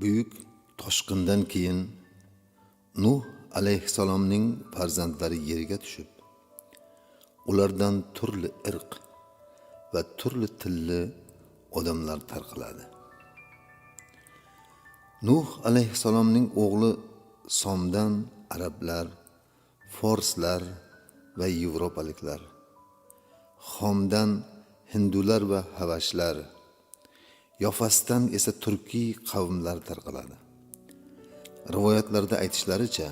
Buyuk toshqindan keyin Nuh alayhissalomning farzandlari yerga tushib, ulardan turli irq va turli tilli odamlar tarqaladi. Nuh alayhissalomning o'g'li Somdan arablar, forslar va yevropaliklar, Xomdan hindular va havashlar, Yofasdan esa turkiy qavmlar tarqaladi. Rivoyatlarda aytishlaricha,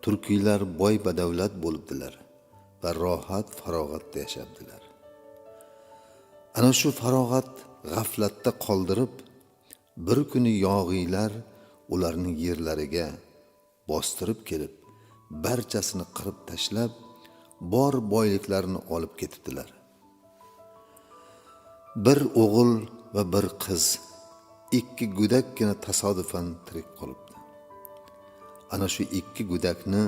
turkiylar boy badavlat bo'libdilar va rohat farog'atda yashabdilar. Ana shu farog'at g'aflatda qoldirib, bir kuni yog'iylar ularning yerlariga bostirib kelib, barchasini qirib tashlab, bor boyliklarini olib ketibdilar. Bir o'g'il va bir qiz, ikki go'dakkina tasodifan tirik qolibdi. Ana shu ikki go'dakni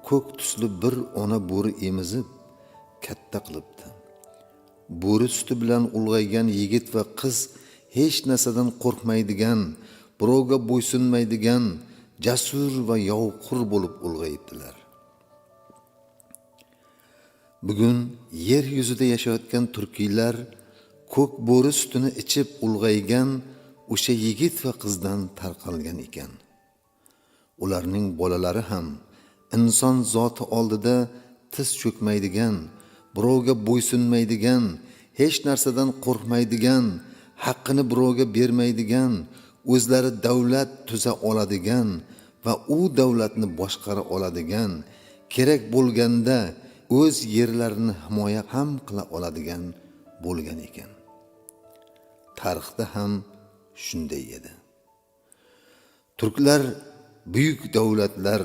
ko'k tusli bir ona bo'ri emizib, katta qilibdi. Bo'ri suti bilan ulg'aygan yigit va qiz hech narsadan qo'rqmaydigan, birovga bo'ysunmaydigan, jasur va yovqur bo'lib ulg'ayibdilar. Bugun yer yuzida yashayotgan turkiylar ko'k bo'ri sutini ichib ulg'aygan o'sha yigit va qizdan tarqalgan ekan. Ularning bolalari ham inson zoti oldida tiz cho'kmaydigan, birovga bo'ysunmaydigan, hech narsadan qo'rqmaydigan, haqqini birovga bermaydigan, o'zlari davlat tuza oladigan va u davlatni boshqara oladigan, kerak bo'lganda o'z yerlarini himoya ham qila oladigan bo'lgan ekan. Tarixda ham shunday edi. Turklar buyuk davlatlar,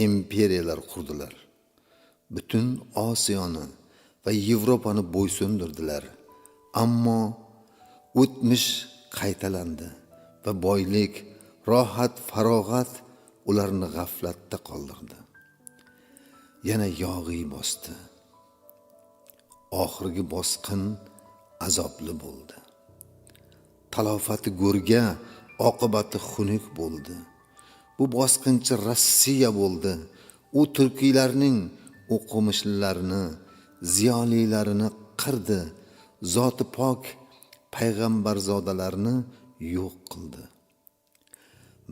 imperiyalar qurdilar. Butun Osiyoni va Yevropani bo'ysundirdilar. Ammo o'tmish qaytalandi va boylik, rohat, farog'at ularni g'aflatda qoldirdi. Yana yog'iy bosdi. Oxirgi bosqin azobli bo'ldi. Talofati go'rga, oqibati xunuk bo'ldi. Bu bosqinchi Rossiya bo'ldi. U turkiylarning o'qimishlarini, ziyolilarini qirdi, zoti pok payg'ambarzodalarini yo'q qildi.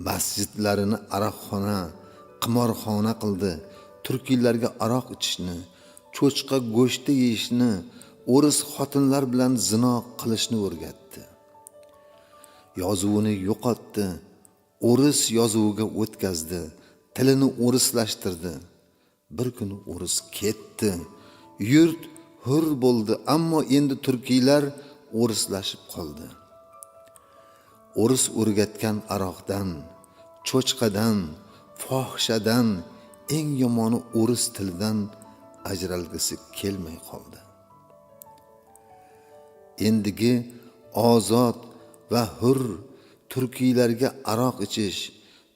Masjidlarini aroqxona, qimorxona qildi. Turkiylarga aroq ichishni, cho'chqa go'shti yeyishni, o'ris xotinlar bilan zino qilishni o'rgatdi. Yozuvini yo'qotdi, o'ris yozuviga o'tkazdi, tilini o'rislashtirdi. Bir kuni o'ris ketdi, yurt hur bo'ldi, ammo endi turkiylar o'rislashib qoldi. O'ris o'rgatgan aroqdan, cho'chqadan, fohishadan, eng yomoni o'ris tilidan ajralgisi kelmay qoldi. Endigi ozod va hur turkiylarga aroq ichish,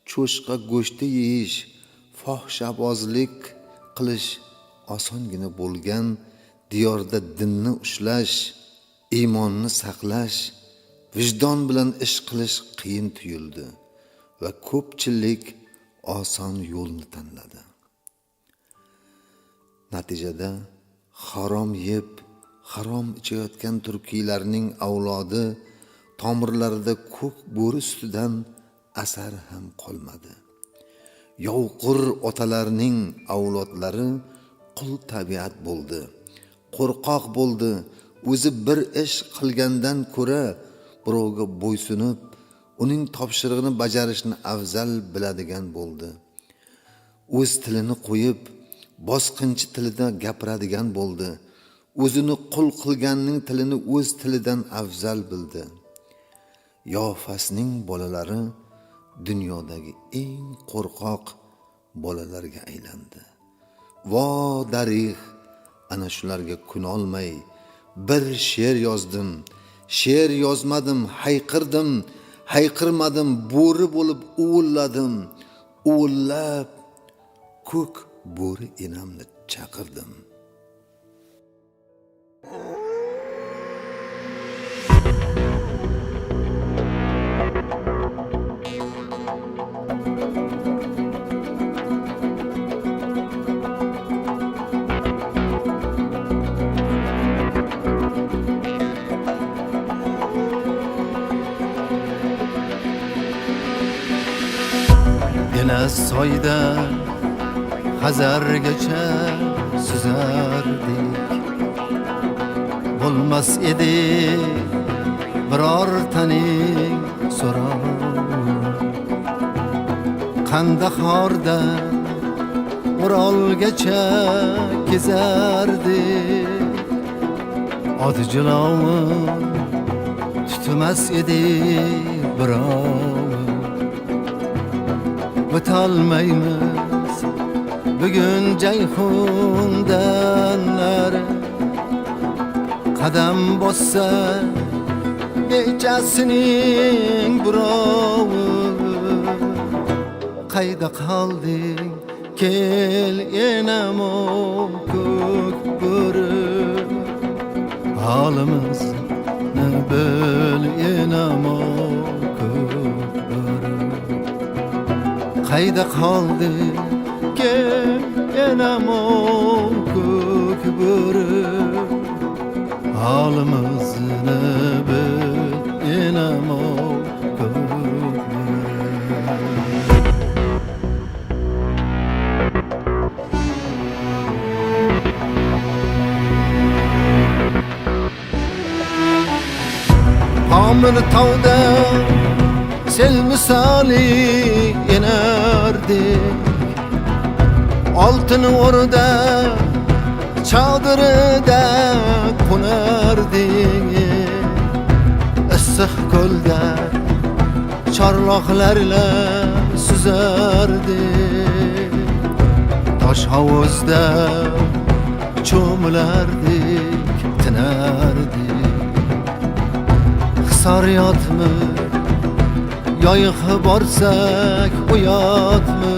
cho'chqa go'shti yeyish, fohishabozlik qilish osongina bo'lgan diyorda dinni ushlash, iymonni saqlash, vijdon bilan ish qilish qiyin tuyuldi va ko'pchilik oson yo'lni tanladi. Natijada harom yeb, harom ichayotgan turkiylarning avlodi tomirlarida ko'k bo'ri sutidan asar ham qolmadi. Yovqur otalarning avlodlari qul tabiat bo'ldi, qo'rqoq bo'ldi. O'zi bir ish qilgandan ko'ra birovga bo'ysunib, uning topshirig'ini bajarishni afzal biladigan bo'ldi. O'z tilini qo'yib, bosqinchi tilida gapiradigan bo'ldi. O'zini qul qilganning tilini o'z tilidan afzal bildi. Yofasning bolalari dunyodagi eng qo'rqoq bolalarga aylandi. Vo darix, ana shularga kunolmay bir she'r yozdim. She'r yozmadim, hayqirdim, hayqirmadim, bo'ri bo'lib uvilladim. Uvillab ko'k bo'ri enamni chaqirdim. soyda Hazargacha suzardik. Bo'lmas edi birortaning so'rovi. Qandahorda Orolgacha kezardik. Ot jilovim tutmas edi birovi. O'tolmaymiz bugun Jayhundan nari. Qadam bossa nechasining birovi. Qayda qolding kel enamo ko'k bo'ri. Halimizni bil enamo ko'k bo'ri. Qayda qolding kel enamo ko'k bo'ri. Halimizni bil enamo ko'k bo'ri. Amir tavda sel misali inerdik. Oltin o'rda çadırda qo'nardik. Issiq ko'lda chorloqlarla suzardik. Tosh hovuzda cho'milardik, tinardik. Sariyatmı yayık borsak uyatmı.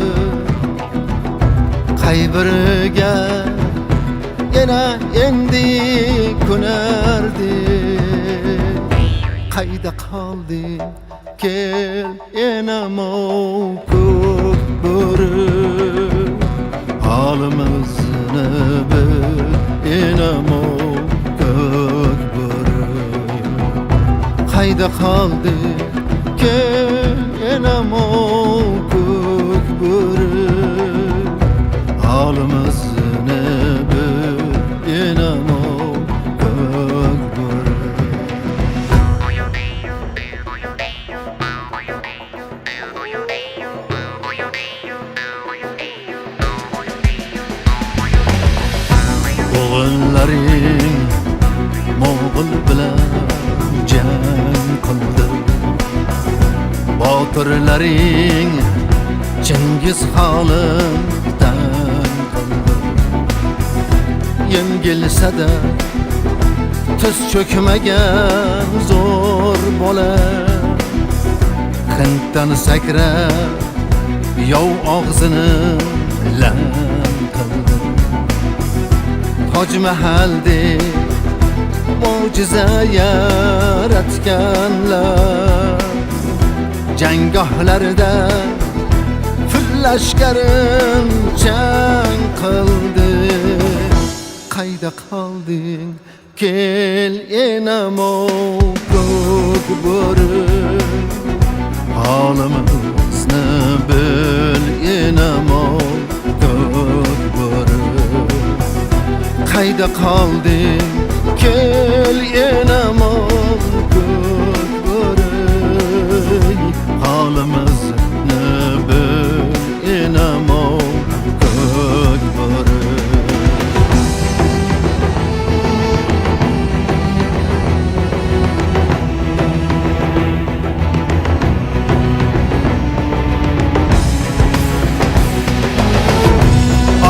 Qaybiriga yana endi ko'nardik. Qayda qolding kel enamo ko'k bo'ri. Halimizni bil enamo ko'k bo'ri. Qayda qolding kel enamo ko'k bo'ri. Halimizni bil enamo ko'k bo'ri. O'g'illaring Mo'g'ul bilan jang qildi. Botirlaring Chingiz Xondan qildi. Yengilsa-da tiz cho'kmagan zo'r bola. Hinddan sakrab yov og'zini lam qildi. Toj Mahaldek mo'jiza yaratganlar. Janggohlarda fil lashkarin jang qildi. Qayda qolding kel enamo ko'k bo'ri. Halimizni bil enamo ko'k bo'ri. Qayda qolding kel enamo ko'k bo'ri. Halimizni bil enamo ko'k bo'ri.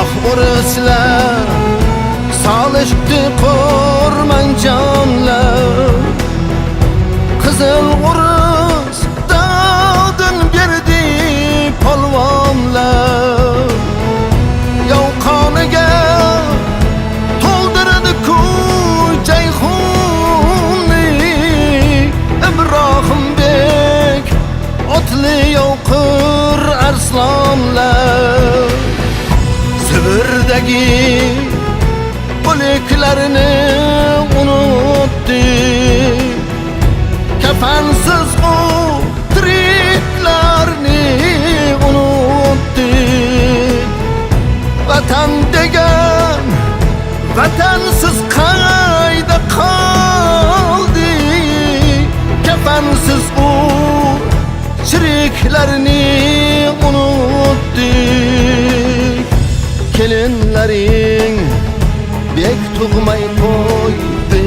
Ah o'rislar solishdi qo'rmanjonlar. Qizil urus dodin berdi polvonlar. Yov qoniga to'ldirdi ko'y Jayhunni. Ibrohimbek otli yovqir arslonlar. Sibirdagi o'liklarini unutdi. Kafansiz tiriklarni unutdi. günlerini unuttuk. Kelinlerin bek tug'may qo'ydi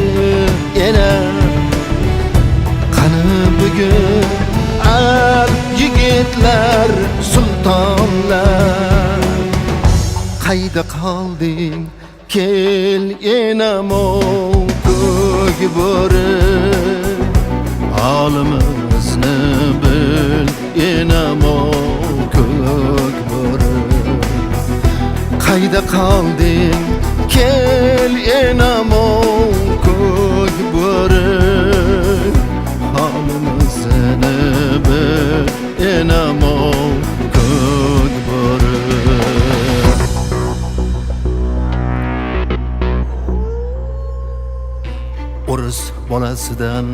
yana. Qani bugun al yigitlar, sultonlar, qayda qolding? Kel enamo ko'k bo'ri, holimizni bil enamo ko'k bo'ri. Qayda qolding? Kel enamo ko'k bo'ri, holimizni bil enamo ko'k bo'ri. O'ris bolasidan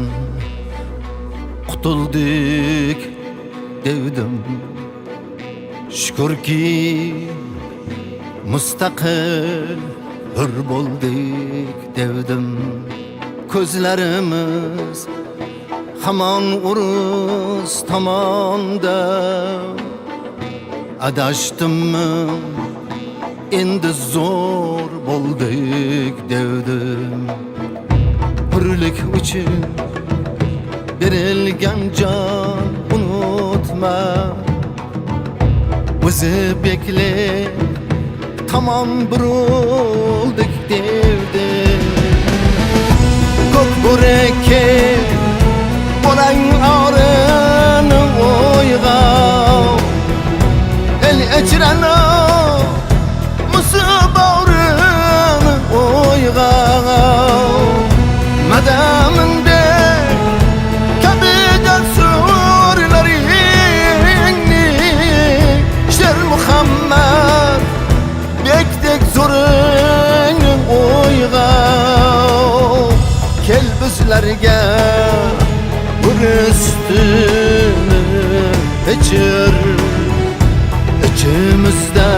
qutuldik devdim, shukurki mustaqil hur bo'ldik devdim. Ko'zlarimiz hamon urus tomonda, adashdimmi endi zo'r bo'ldik devdim. Hurlik uchun berilgan jon unutma, o'zi beklik tamam burildik devdim. Ko'k bo'reke bolang orini o'yg'ov, el echirano musiborini o'yg'ov. Madaminde kabida surlaringni, Sher Muhammad bekdek zo'ringni o'yg'ov. Kel bizlarga urustini ichir, ichimizda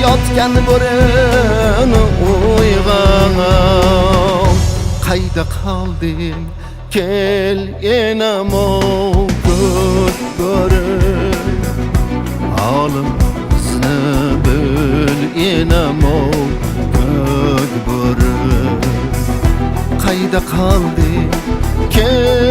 yotgan bo'rini o'yg'ov. Qayda qolding? Kel enamo ko'k bo'ri, holimizni bil enamo ko'k bo'ri. Qayda qolding? Kel